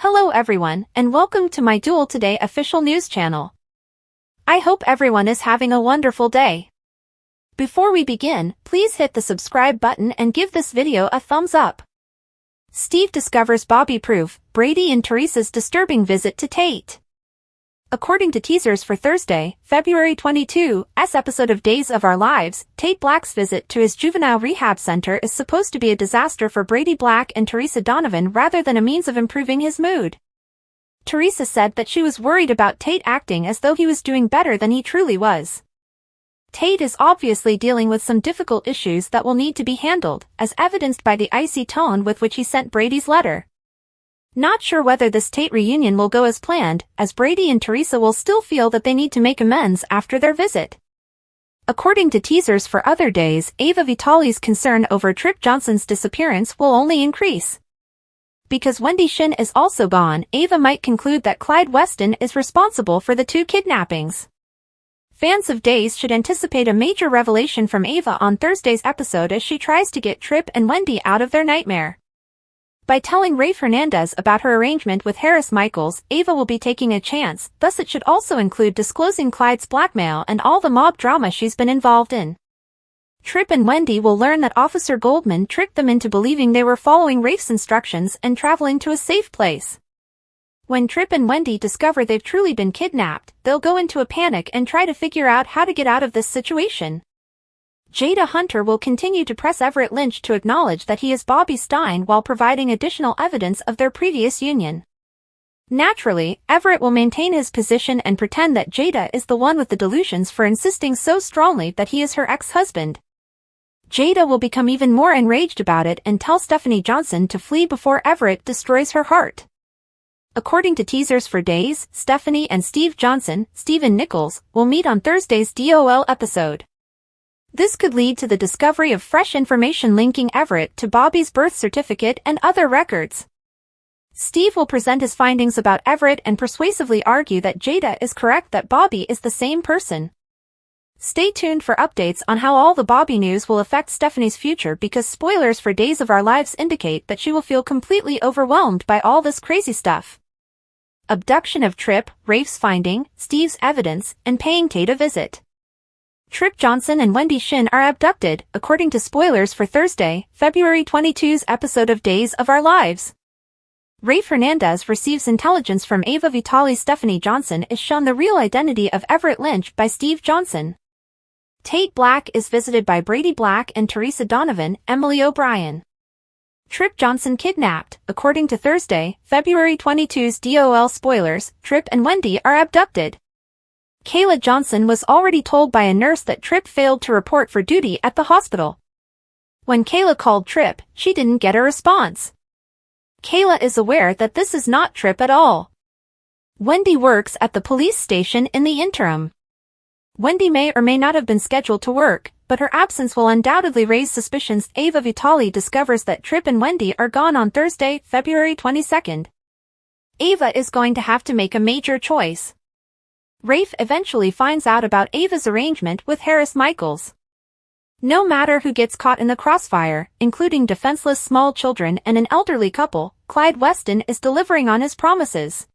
Hello everyone, and welcome to my Duel Today official news channel. I hope everyone is having a wonderful day. Before we begin, please hit the subscribe button and give this video a thumbs up. Steve discovers Bobby proof, Brady and Theresa's disturbing visit to Tate. According to teasers for Thursday, February 22's episode of Days of Our Lives, Tate Black's visit to his juvenile rehab center is supposed to be a disaster for Brady Black and Theresa Donovan rather than a means of improving his mood. Theresa said that she was worried about Tate acting as though he was doing better than he truly was. Tate is obviously dealing with some difficult issues that will need to be handled, as evidenced by the icy tone with which he sent Brady's letter. Not sure whether this Tate reunion will go as planned, as Brady and Theresa will still feel that they need to make amends after their visit. According to teasers for other days, Ava Vitale's concern over Trip Johnson's disappearance will only increase. Because Wendy Shin is also gone, Ava might conclude that Clyde Weston is responsible for the two kidnappings. Fans of Days should anticipate a major revelation from Ava on Thursday's episode as she tries to get Trip and Wendy out of their nightmare. By telling Rafe Hernandez about her arrangement with Harris Michaels, Ava will be taking a chance, thus it should also include disclosing Clyde's blackmail and all the mob drama she's been involved in. Trip and Wendy will learn that Officer Goldman tricked them into believing they were following Rafe's instructions and traveling to a safe place. When Trip and Wendy discover they've truly been kidnapped, they'll go into a panic and try to figure out how to get out of this situation. Jada Hunter will continue to press Everett Lynch to acknowledge that he is Bobby Stein while providing additional evidence of their previous union. Naturally, Everett will maintain his position and pretend that Jada is the one with the delusions for insisting so strongly that he is her ex-husband. Jada will become even more enraged about it and tell Stephanie Johnson to flee before Everett destroys her heart. According to teasers for Days, Stephanie and Steve Johnson, Stephen Nichols, will meet on Thursday's DOL episode. This could lead to the discovery of fresh information linking Everett to Bobby's birth certificate and other records. Steve will present his findings about Everett and persuasively argue that Jada is correct that Bobby is the same person. Stay tuned for updates on how all the Bobby news will affect Stephanie's future because spoilers for Days of Our Lives indicate that she will feel completely overwhelmed by all this crazy stuff. Abduction of Trip, Rafe's finding, Steve's evidence, and paying Tate a visit. Trip Johnson and Wendy Shin are abducted, according to spoilers for Thursday, February 22's episode of Days of Our Lives. Rafe Hernandez receives intelligence from Ava Vitale's Stephanie Johnson is shown the real identity of Everett Lynch by Steve Johnson. Tate Black is visited by Brady Black and Theresa Donovan, Emily O'Brien. Trip Johnson kidnapped, according to Thursday, February 22's DOL spoilers, Trip and Wendy are abducted. Kayla Johnson was already told by a nurse that Trip failed to report for duty at the hospital. When Kayla called Trip, she didn't get a response. Kayla is aware that this is not Trip at all. Wendy works at the police station in the interim. Wendy may or may not have been scheduled to work, but her absence will undoubtedly raise suspicions. Ava Vitale discovers that Trip and Wendy are gone on Thursday, February 22nd. Ava is going to have to make a major choice. Rafe eventually finds out about Ava's arrangement with Harris Michaels. No matter who gets caught in the crossfire, including defenseless small children and an elderly couple, Clyde Weston is delivering on his promises.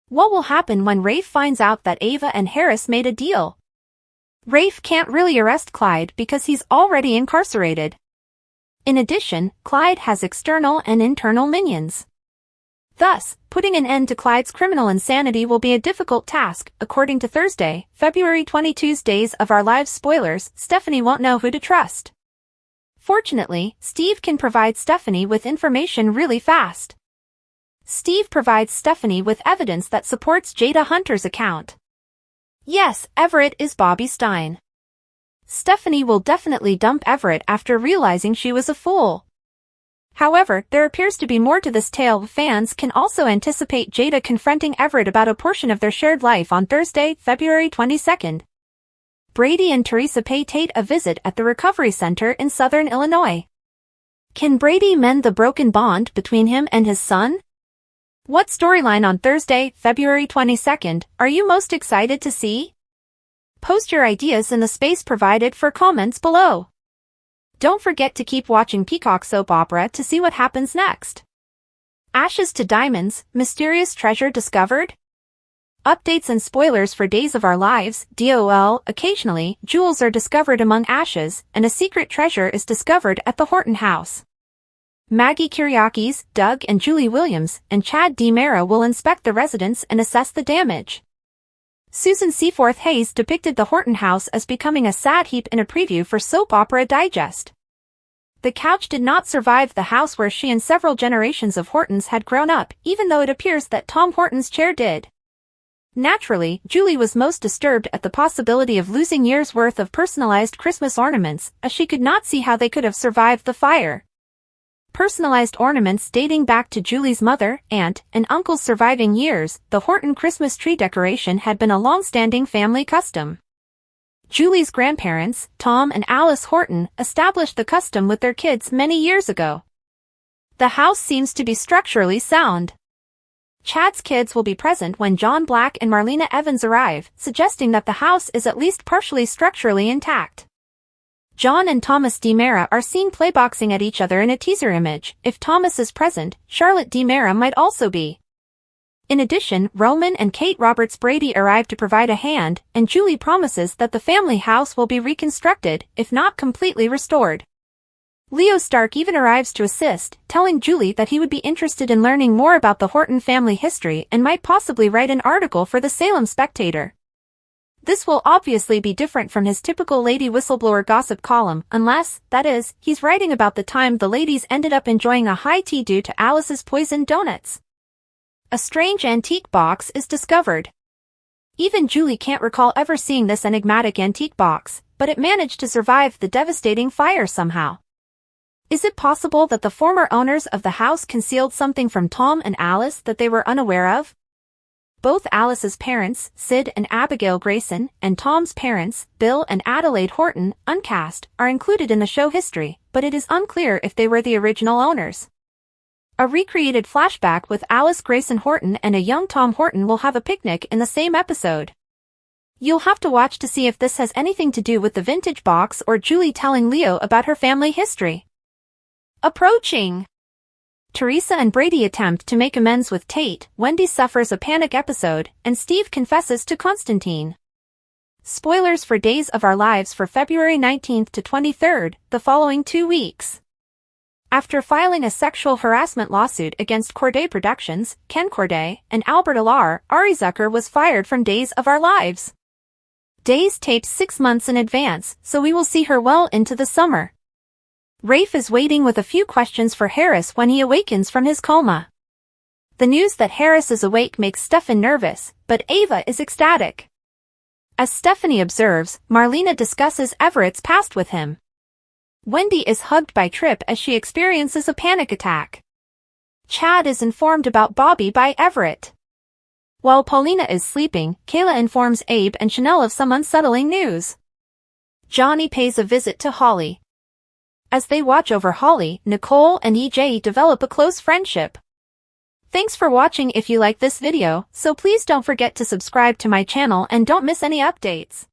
What will happen when Rafe finds out that Ava and Harris made a deal? Rafe can't really arrest Clyde because he's already incarcerated. In addition, Clyde has external and internal minions. Thus, putting an end to Clyde's criminal insanity will be a difficult task. According to Thursday, February 22's Days of Our Lives spoilers, Stephanie won't know who to trust. Fortunately, Steve can provide Stephanie with information really fast. Steve provides Stephanie with evidence that supports Jada Hunter's account. Yes, Everett is Bobby Stein. Stephanie will definitely dump Everett after realizing she was a fool. However, there appears to be more to this tale. Fans can also anticipate Jada confronting Everett about a portion of their shared life on Thursday, February 22nd. Brady and Theresa pay Tate a visit at the Recovery Center in Southern Illinois. Can Brady mend the broken bond between him and his son? What storyline on Thursday, February 22nd, are you most excited to see? Post your ideas in the space provided for comments below. Don't forget to keep watching Peacock Soap Opera to see what happens next. Ashes to diamonds, mysterious treasure discovered? Updates and spoilers for Days of Our Lives, DOL. Occasionally, jewels are discovered among ashes, and a secret treasure is discovered at the Horton house. Maggie Kyriakis, Doug and Julie Williams, and Chad DiMera will inspect the residence and assess the damage. Susan Seaforth Hayes depicted the Horton house as becoming a sad heap in a preview for Soap Opera Digest. The couch did not survive the house where she and several generations of Hortons had grown up, even though it appears that Tom Horton's chair did. Naturally, Julie was most disturbed at the possibility of losing years' worth of personalized Christmas ornaments, as she could not see how they could have survived the fire. Personalized ornaments dating back to Julie's mother, aunt, and uncle's surviving years, the Horton Christmas tree decoration had been a long-standing family custom. Julie's grandparents, Tom and Alice Horton, established the custom with their kids many years ago. The house seems to be structurally sound. Chad's kids will be present when John Black and Marlena Evans arrive, suggesting that the house is at least partially structurally intact. John and Thomas DiMera are seen playboxing at each other in a teaser image. If Thomas is present, Charlotte DiMera might also be. In addition, Roman and Kate Roberts Brady arrive to provide a hand, and Julie promises that the family house will be reconstructed, if not completely restored. Leo Stark even arrives to assist, telling Julie that he would be interested in learning more about the Horton family history and might possibly write an article for the Salem Spectator. This will obviously be different from his typical lady whistleblower gossip column, unless, that is, he's writing about the time the ladies ended up enjoying a high tea due to Alice's poisoned donuts. A strange antique box is discovered. Even Julie can't recall ever seeing this enigmatic antique box, but it managed to survive the devastating fire somehow. Is it possible that the former owners of the house concealed something from Tom and Alice that they were unaware of? Both Alice's parents, Sid and Abigail Grayson, and Tom's parents, Bill and Adelaide Horton, uncast, are included in the show history, but it is unclear if they were the original owners. A recreated flashback with Alice Grayson Horton and a young Tom Horton will have a picnic in the same episode. You'll have to watch to see if this has anything to do with the vintage box or Julie telling Leo about her family history. Approaching. Theresa and Brady attempt to make amends with Tate, Wendy suffers a panic episode, and Steve confesses to Constantine. Spoilers for Days of Our Lives for February 19th to 23rd, the following 2 weeks. After filing a sexual harassment lawsuit against Corday Productions, Ken Corday, and Albert Alar, Ari Zucker was fired from Days of Our Lives. Days tapes 6 months in advance, so we will see her well into the summer. Rafe is waiting with a few questions for Harris when he awakens from his coma. The news that Harris is awake makes Stefan nervous, but Ava is ecstatic. As Stephanie observes, Marlena discusses Everett's past with him. Wendy is hugged by Tripp as she experiences a panic attack. Chad is informed about Bobby by Everett. While Paulina is sleeping, Kayla informs Abe and Chanel of some unsettling news. Johnny pays a visit to Holly. As they watch over Holly, Nicole and EJ develop a close friendship. Thanks for watching. If you like this video, so please don't forget to subscribe to my channel and don't miss any updates.